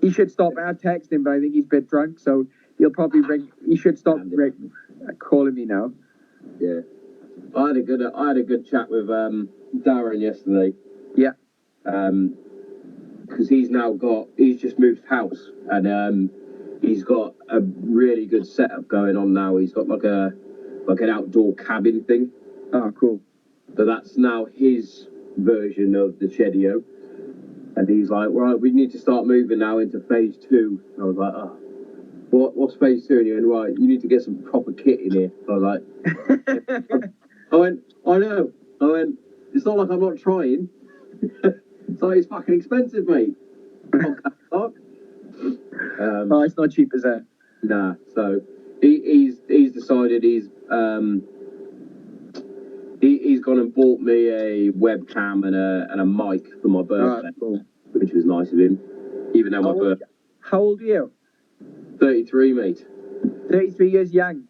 He should stop. I text him, but I think he's a bit drunk, so he'll probably ring. He should stop calling me now. Yeah, I had a good chat with Darren yesterday. Yeah. Because he's just moved house, and he's got a really good setup going on now. He's got like an outdoor cabin thing. Oh, cool. So that's now his version of the Chedio. And he's like, right, we need to start moving now into phase 2. I was like, oh, what's phase 2? And he went, right, you need to get some proper kit in here. I was like, I went, I know. I went, it's not like I'm not trying. So it's fucking expensive, mate. Oh, it's not cheap, is it? Nah. So he's decided he's gone and bought me a webcam and a mic for my birthday, cool. Which was nice of him. Even though my birthday. How old are you? 33, mate. 33 years young.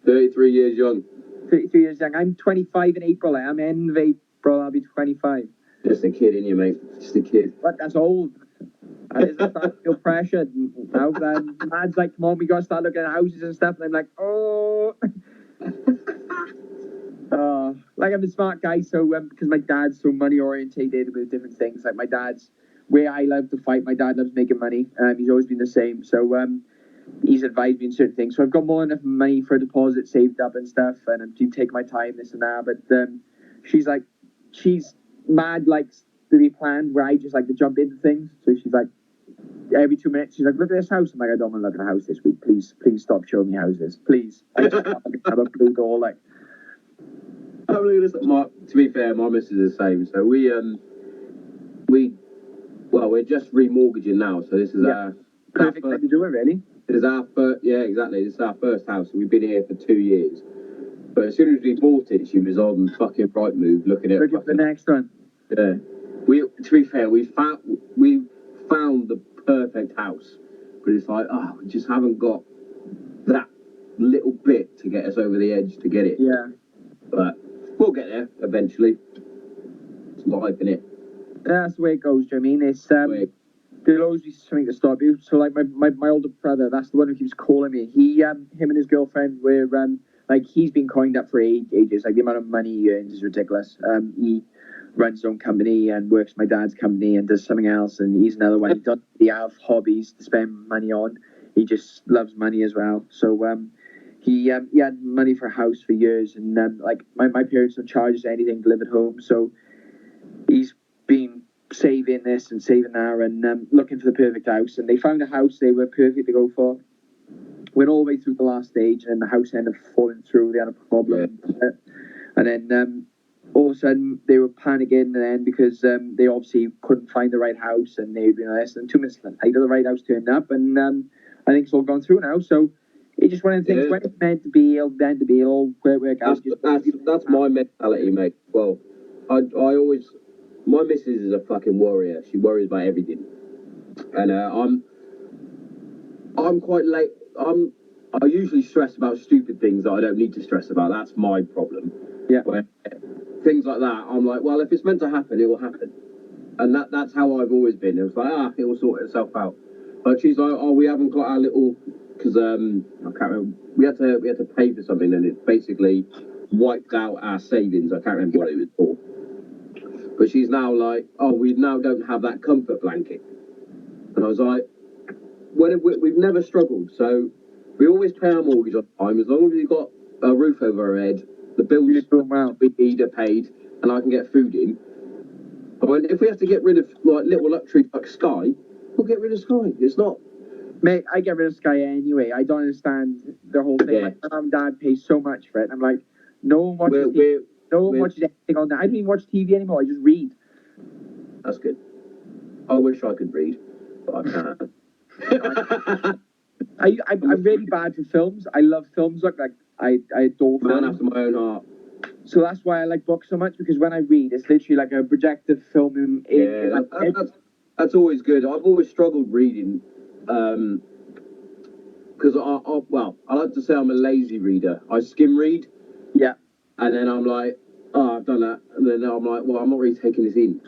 33 years young. 33 years young. I'm 25 in April. I'm end of April. I'll be 25. Just a kid, innit, mate? Just a kid. But that's old. I feel pressured now. Man's like, come on, we gotta start looking at houses and stuff. And I'm like, oh. Like I'm a smart guy, so because my dad's so money orientated with different things. Like my dad's where I love to fight. My dad loves making money. He's always been the same. So he's advised me in certain things. So I've got more than enough money for a deposit saved up and stuff, and I do take my time, this and that. But she's mad, likes to be planned, where I just like to jump into things. So she's like, every 2 minutes, she's like, look at this house. I'm like, I don't want to look at a house this week. Please stop showing me houses. Please. I just have a blue door, like. To be fair, my missus is the same. So we're just remortgaging now. So this is our perfect time to do it, really. This is our first, yeah, exactly. This is our first house. We've been here for 2 years. But as soon as we bought it, she was on fucking right move looking at the next one. Yeah. To be fair, we found the perfect house, but it's like, we just haven't got that little bit to get us over the edge to get it. Yeah. But we'll get there eventually. It's life, innit? Yeah, that's the way it goes, do you know what I mean? It's there'll always be something to stop you. So like my older brother, that's the one who keeps calling me. Him and his girlfriend were like, he's been coined up for ages. Like the amount of money he earns is ridiculous. He runs his own company and works my dad's company and does something else, and he's another one. He doesn't really have hobbies to spend money on. He just loves money as well. So he had money for a house for years, and like my parents don't charge us anything to live at home, so he's been saving this and saving that and looking for the perfect house, and they found a house they were perfect to go for. Went all the way through the last stage, and then the house ended up falling through. They had a problem, and then all of a sudden they were panicking, and then because they obviously couldn't find the right house, and they'd been less than 2 minutes later the right house turned up, and I think it's all gone through now. So it's just one of the things, when it's meant to be, it'll meant to be. It'll all work out. That's my mentality, mate. Well, I always, my missus is a fucking warrior. She worries about everything, and I'm quite late. I usually stress about stupid things that I don't need to stress about. That's my problem. Yeah. Where things like that, I'm like, well, if it's meant to happen, it will happen. And that's how I've always been. It was like, it will sort itself out. But she's like, we haven't got our little because I can't remember. We had to pay for something, and it basically wiped out our savings. I can't remember what it was for. But she's now like, oh, we now don't have that comfort blanket. And I was like, we've never struggled, so we always pay our mortgage on time. As long as we've got a roof over our head, the bills we need are paid, and I can get food in. I went, if we have to get rid of like little luxuries like Sky, we'll get rid of Sky. It's not. Mate, I get rid of Sky anyway. I don't understand the whole thing. Yeah. My mum and dad pay so much for it. I'm like, no one watches watches anything on that. I don't even watch TV anymore. I just read. That's good. I wish I could read, but I can't. I'm really bad for films. I love films. Like I adore films. Man after my own heart. So that's why I like books so much, because when I read, it's literally like a projected film. That's always good. I've always struggled reading, because I like to say I'm a lazy reader. I skim read. Yeah. And then I'm like, oh, I've done that. And then I'm like, well, I'm not really taking this in.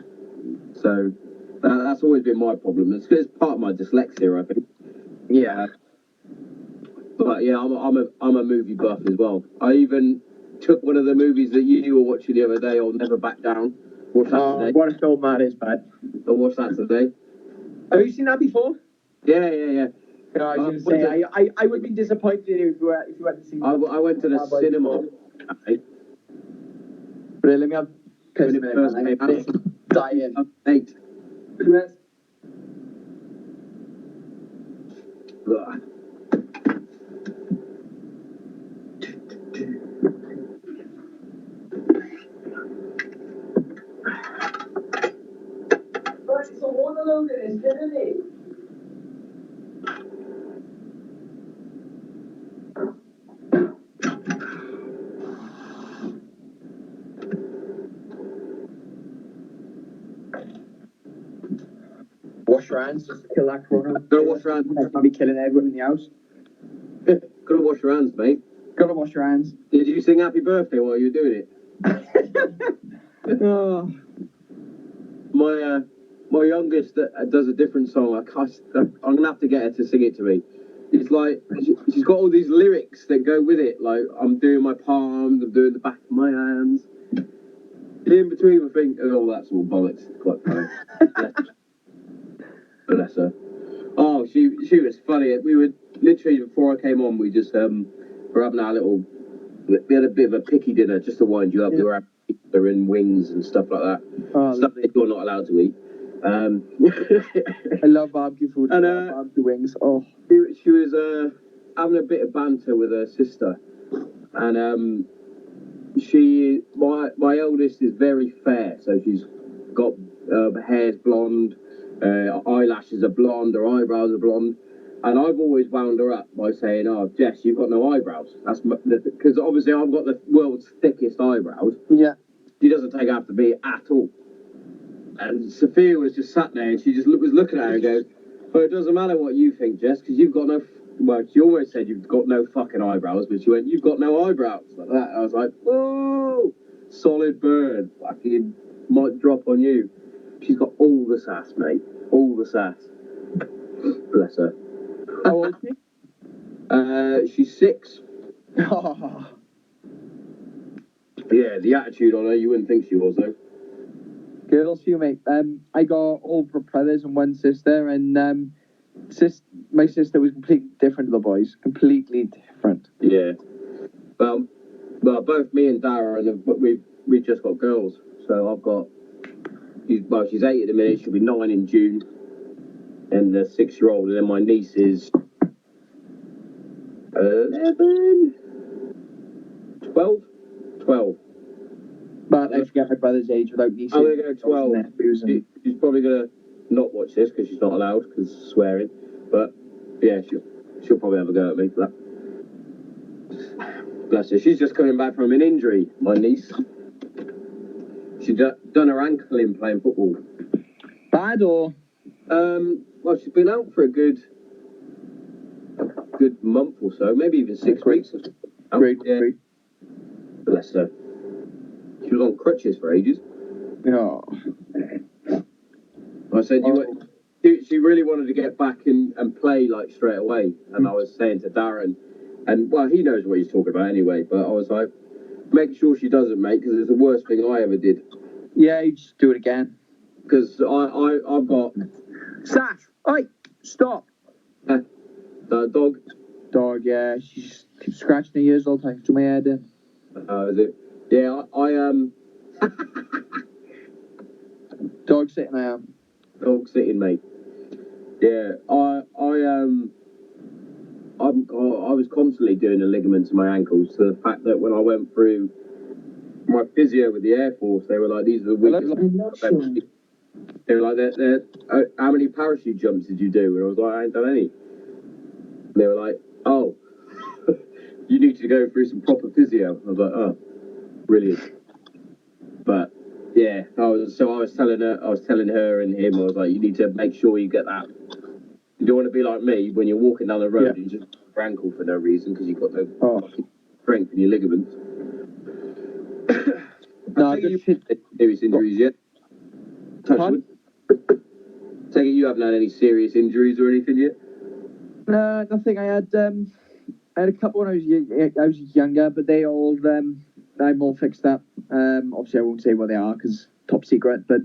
So that's always been my problem. It's part of my dyslexia, I think. Yeah. But yeah, I'm a movie buff as well. I even took one of the movies that you were watching the other day, I'll Never Back Down. Watched that today. What a film that is, man. I watched that today. Have you seen that before? Yeah. No, I was going to say, I would be disappointed if you went to see it. I went to the cinema. But let me have When it first came out. Dying. 8. Yes. So what a load of this, didn't it? Wash your hands, just kill that corona. Gotta wash your hands. I'll be killing everyone in the house. Gotta wash your hands, mate. Gotta wash your hands. Did you sing Happy Birthday while you were doing it? Oh. My youngest does a different song. I'm gonna have to get her to sing it to me. It's like she's got all these lyrics that go with it. Like, I'm doing my palms, I'm doing the back of my hands, in between my fingers. Oh, that's all bollocks. It's quite funny. Bless her. Oh, she was funny. We were literally, before I came on, we just were having our little. We had a bit of a picky dinner just to wind you up. Yeah. We were having pizza and wings and stuff like that. Oh, stuff that you're not allowed to eat. I love barbecue food. And barbecue wings. Oh, she was having a bit of banter with her sister, and my eldest is very fair, so she's got hair's blonde, eyelashes are blonde, her eyebrows are blonde, and I've always wound her up by saying, "Oh, Jess, you've got no eyebrows." That's because obviously I've got the world's thickest eyebrows. Yeah, she doesn't take after me at all. And Sophia was just sat there, and she just was looking at her and goes, "Well, it doesn't matter what you think, Jess, because you've got no." Well, she always said you've got no fucking eyebrows, but she went, "You've got no eyebrows," like that. I was like, "Whoa, solid burn, fucking might drop on you." She's got all the sass, mate, all the sass. Bless her. How old is she? She's 6. Oh. Yeah, the attitude on her, you wouldn't think she was, though. Girls for you, mate. I got all brothers and one sister, and my sister was completely different to the boys. Completely different. Yeah. Well, both me and Dara, but we've just got girls. So I've got. She's 8 at the minute. She'll be 9 in June, and the 6-year-old, and then my niece is 11, 12. But I forget my brother's age without nieces. I'm going to go 12. She's probably going to not watch this because she's not allowed because swearing. But yeah, she'll probably have a go at me for that. Bless her. She's just coming back from an injury, my niece. She's done her ankle in playing football. Bad or? Well, she's been out for a good month or so, maybe even 6 weeks. Great. Bless her. She was on crutches for ages. Oh. I said, she really wanted to get back and play like straight away. And I was saying to Darren, and well, he knows what he's talking about anyway. But I was like, make sure she doesn't, mate, because it's the worst thing I ever did. Yeah, you just do it again. Because I've got Saf, oi, stop. the dog. Dog, yeah, she just keeps scratching her ears all the time. To my head in. Is it? Yeah, I Dog sitting, I am. dog sitting, mate. Yeah, I was constantly doing the ligaments in my ankles, to the fact that when I went through my physio with the Air Force, they were like, these are the weakest. They were like, how many parachute jumps did you do? And I was like, I ain't done any. And they were like, oh, you need to go through some proper physio. I was like, oh, brilliant. But yeah, I was telling her and him, I was like, you need to make sure you get that. You don't want to be like me when you're walking down the road and you just break your ankle for no reason because you've got no strength in your ligaments. No, you've had serious injuries yet? Touch wood. Take it you haven't had any serious injuries or anything yet? No, nothing. I had a couple when I was younger, but I'm all fixed up. Obviously, I won't say what they are because top secret. But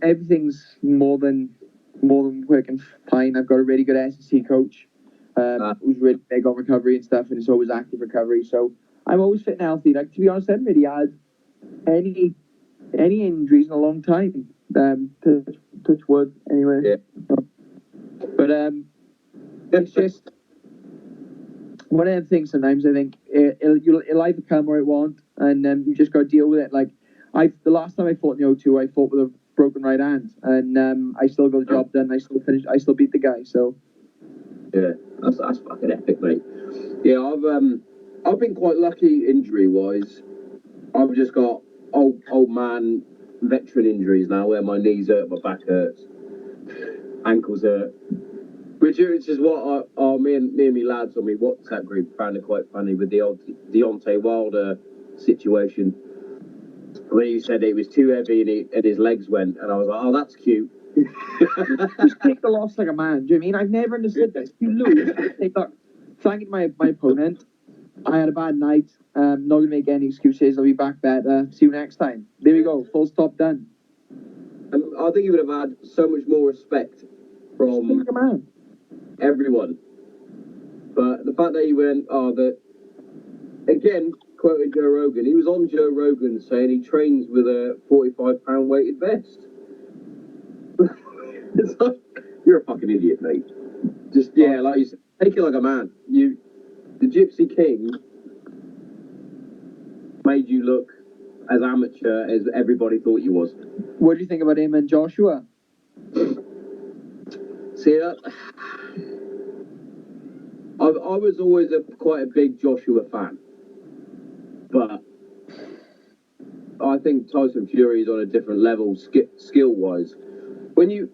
everything's more than working fine. I've got a really good S&C coach who's really big on recovery and stuff, and it's always active recovery. So I'm always fit and healthy. Like, to be honest, I haven't really had any injuries in a long time. Touch wood, anyway. Yeah. But it's just one of them things. Sometimes I think it'll either come or it won't, and you just got to deal with it. Like the last time I fought in the O2, I fought with a broken right hand, and I still got the job done. I still beat the guy. So yeah, that's fucking epic, mate. Yeah, I've been quite lucky injury wise. I've just got old man veteran injuries now, where my knees hurt, my back hurts, ankles hurt. Which is what me and me lads on my WhatsApp group found it quite funny with the old Deontay Wilder situation, where he said it was too heavy and his legs went, and I was like, oh, that's cute. Just take the loss like a man. Do you know what I mean? I've never understood this. You lose. Look, thanking my opponent. I had a bad night. Not gonna make any excuses. I'll be back better. See you next time. There we go. Full stop. Done. And I think he would have had so much more respect from like a man. Everyone. But the fact that he went, again, quoting Joe Rogan, he was on Joe Rogan saying he trains with a 45-pound weighted vest. It's like, you're a fucking idiot, mate. Just, yeah, like you said, take it like a man. The Gypsy King made you look as amateur as everybody thought you was. What do you think about him and Joshua? See that? I was always quite a big Joshua fan, but I think Tyson Fury is on a different level skill-wise. When you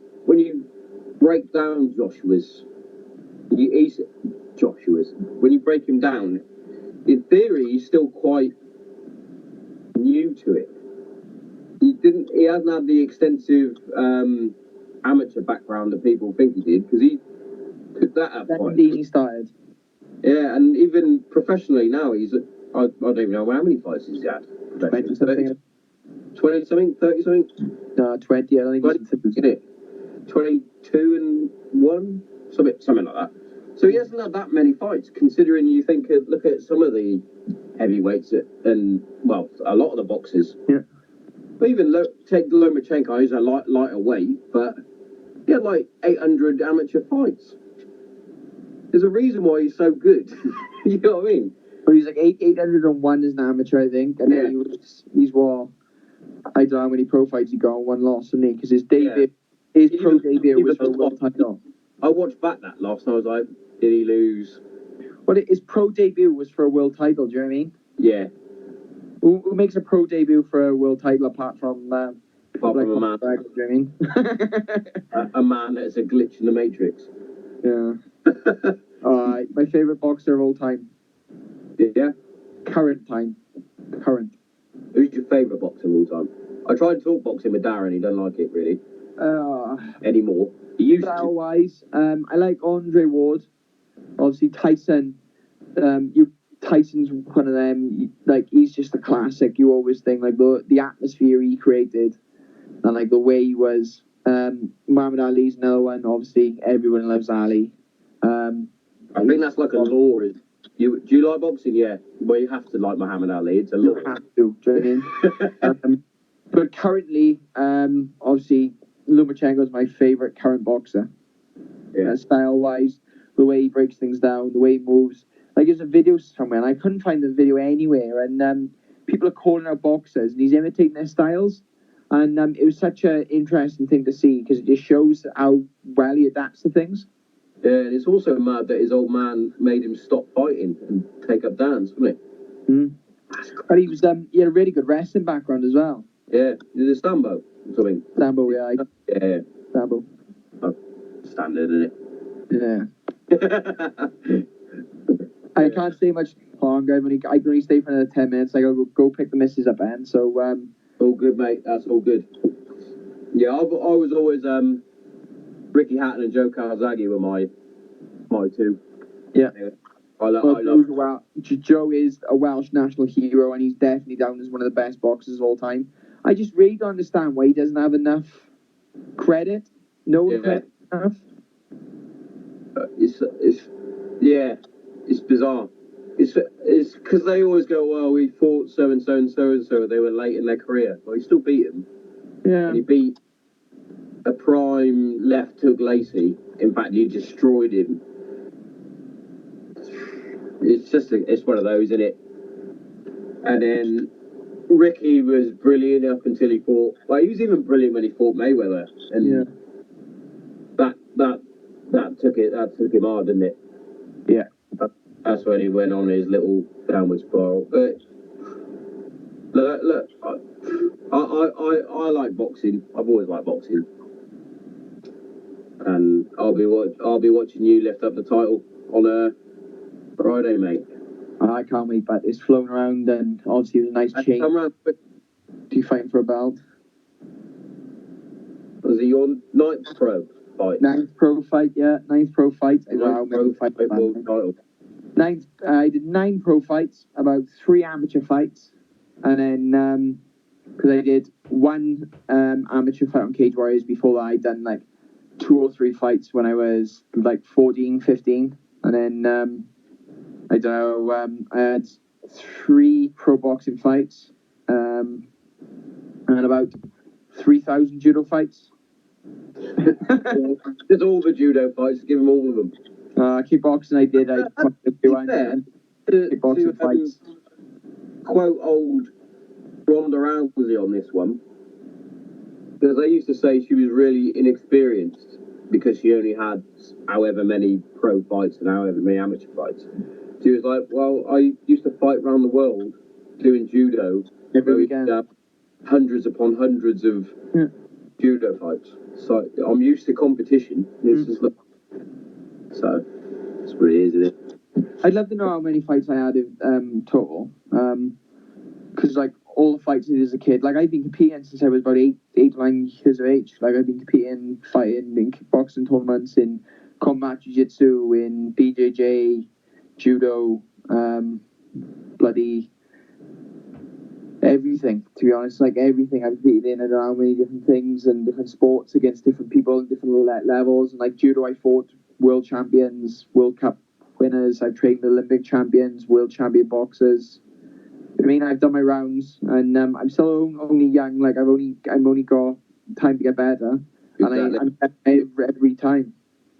break down when you break him down, in theory, he's still quite new to it. He hasn't had the extensive amateur background that people think he did, because he took that up. He started. Yeah, and even professionally now, I don't even know how many fights he's had. 20 something. 20 something, 30 something? No, 20. I don't think he's in it. 22 and 1, something like that. So he hasn't had that many fights, considering you look at some of the heavyweights and well, a lot of the boxers. Yeah. But even take Lomachenko, who's a lighter weight, but he had like 800 amateur fights. There's a reason why he's so good. You know what I mean? But he's like 801 as an amateur, I think, and then he's what, I don't know how many pro fights he got and one loss, isn't he? Because his pro debut was for a world title. I watched back that loss and I was like, did he lose? Well, his pro debut was for a world title. Do you know what I mean? Yeah. Who makes a pro debut for a world title apart from a man? Do you know what I mean? a man that's a glitch in the Matrix. Yeah. My favorite boxer of all time. Yeah. Current time. Who's your favorite boxer of all time? I tried to talk boxing with Darren. He doesn't like it really. anymore. He used to. Style-wise, I like Andre Ward. Obviously, Tyson. Tyson's one of them. Like, he's just a classic. You always think like the atmosphere he created, and like the way he was. Muhammad Ali's another one. Obviously, everyone loves Ali. I think that's like a law. Do you like boxing? Yeah. Well, you have to like Muhammad Ali. It's a law. You have to. Do you know what I mean? But currently, obviously, Lomachenko's my favorite current boxer. Yeah. Style-wise, the way he breaks things down, the way he moves. Like, there's a video somewhere, and I couldn't find the video anywhere, and people are calling out boxers, and he's imitating their styles. And it was such an interesting thing to see, because it just shows how well he adapts to things. Yeah, and it's also mad that his old man made him stop fighting and take up dance, wasn't it? Mm. But he had a really good wrestling background as well. Yeah, he did a Sambo or something. Sambo, yeah. Yeah. Sambo. Oh, standard, isn't Yeah. I can't stay much longer. I can only stay for another 10 minutes. I gotta go pick the missus up, and so all good, mate. That's all good. Yeah, I was always Ricky Hatton and Joe Kawasaki were my two. Yeah. I love. Well, Joe is a Welsh national hero, and he's definitely down as one of the best boxers of all time. I just really don't understand why he doesn't have enough credit. Credit enough. It's bizarre. It's because they always go, well, we fought so and so and so and so. They were late in their career. Well, he still beat him. Yeah. And he beat a prime left hook Lacey. In fact, he destroyed him. It's one of those, isn't it? And then Ricky was brilliant up until he fought. Well, he was even brilliant when he fought Mayweather. And that took him hard, didn't it? Yeah. That's when he went on his little downward spiral. But look, I like boxing. I've always liked boxing, and I'll be watching you lift up the title on a Friday, mate. I can't wait, but it's flown around, and obviously it was a nice change. Come round quick. Do you fighting for a belt? Was it your ninth pro fight? Ninth pro fight, yeah. Ninth pro fight. Title. I did 9 pro fights, about 3 amateur fights, and then because I did 1 amateur fight on Cage Warriors. Before that, I'd done like 2 or 3 fights when I was like 14, 15, and then I don't know. I had 3 pro boxing fights, and about 3,000 judo fights. Just all the judo fights. Give them all of them. Kickboxing I did. I kickboxing fights. Quote old Ronda Rousey on this one, because they used to say she was really inexperienced because she only had however many pro fights and however many amateur fights. She was like, well, I used to fight around the world doing judo every weekend. Hundreds upon hundreds of judo fights. So I'm used to competition. It's just like, so that's what it is, isn't it? I'd love to know how many fights I had in total. Because like all the fights I did as a kid, like I've been competing since I was about 8 to 9 years of age. Like I've been competing, fighting in kickboxing tournaments, in combat jiu-jitsu, in BJJ, judo, bloody everything, to be honest. Like everything I've competed in. I don't know how many different things and different sports against different people, different levels. And like judo, I fought world champions, World Cup winners. I've trained Olympic champions, world champion boxers. I mean, I've done my rounds, and I'm still only young. Like I've only got time to get better, Exactly. and I'm better every time.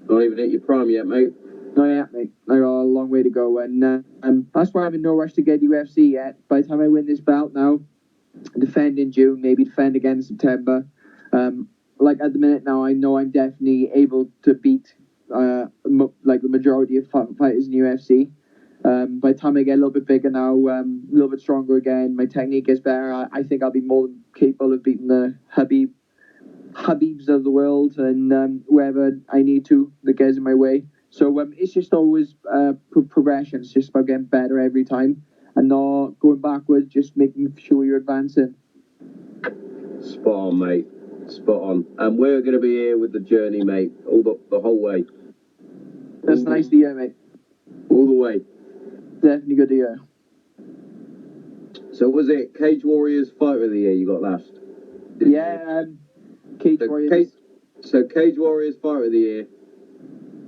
Not even at your prime yet, mate. No, yeah, mate. I got a long way to go, and that's why I'm in no rush to get UFC yet. By the time I win this belt now, defend in June, maybe defend again in September. Like at the minute now, I know I'm definitely able to beat like the majority of fighters in UFC. By the time I get a little bit bigger now, a little bit stronger again, my technique is better. I think I'll be more than capable of beating the Habibs of the world and whoever I need to that gets in my way. So it's just always progression. It's just about getting better every time and not going backwards, just making sure you're advancing. Spot on, mate. Spot on. And we're going to be here with the journey, mate, all the whole way. That's nice to hear, mate. All the way. Definitely good to hear. So was it Cage Warriors Fighter of the Year you got last? Yeah, Cage Warriors. So Cage Warriors Fighter of the Year,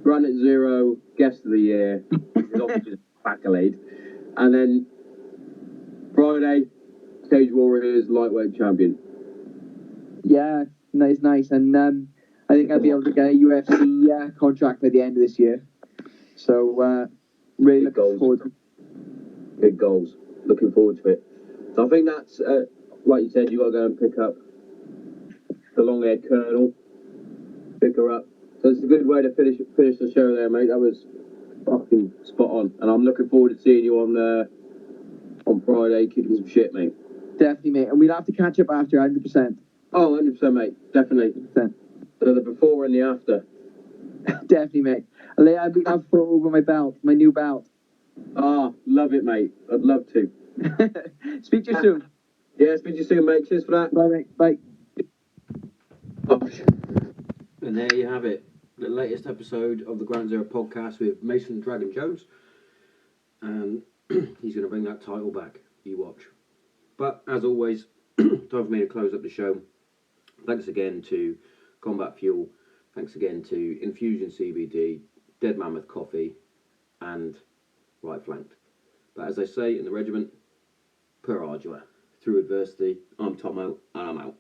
Granite Zero Guest of the Year, which is obviously just accolade, and then Friday, Cage Warriors Lightweight Champion. Yeah, nice. And I think I'll be able to get a UFC contract by the end of this year. So really looking forward to it. Big goals. Looking forward to it. So I think that's, like you said, you got to go and pick up the long-haired Colonel. Pick her up. So it's a good way to finish the show there, mate. That was fucking spot on. And I'm looking forward to seeing you on Friday, kicking some shit, mate. Definitely, mate. And we'll have to catch up after 100%. Oh, 100%, mate. Definitely. 100%. So the before and the after. Definitely, mate. I'll be out for over my belt, my new belt. Ah, love it, mate. I'd love to. Speak to you soon. Yeah, speak to you soon, mate. Cheers for that. Bye, mate. Bye. And there you have it, the latest episode of the Granite Zero podcast with Mason Dragon Jones, and he's going to bring that title back. You watch. But as always, time for me to close up the show. Thanks again to Combat Fuel. Thanks again to Infusion CBD, Dead Mammoth Coffee, and Right Flanked. But as I say in the regiment, per ardua, through adversity, I'm Tommo, and I'm out.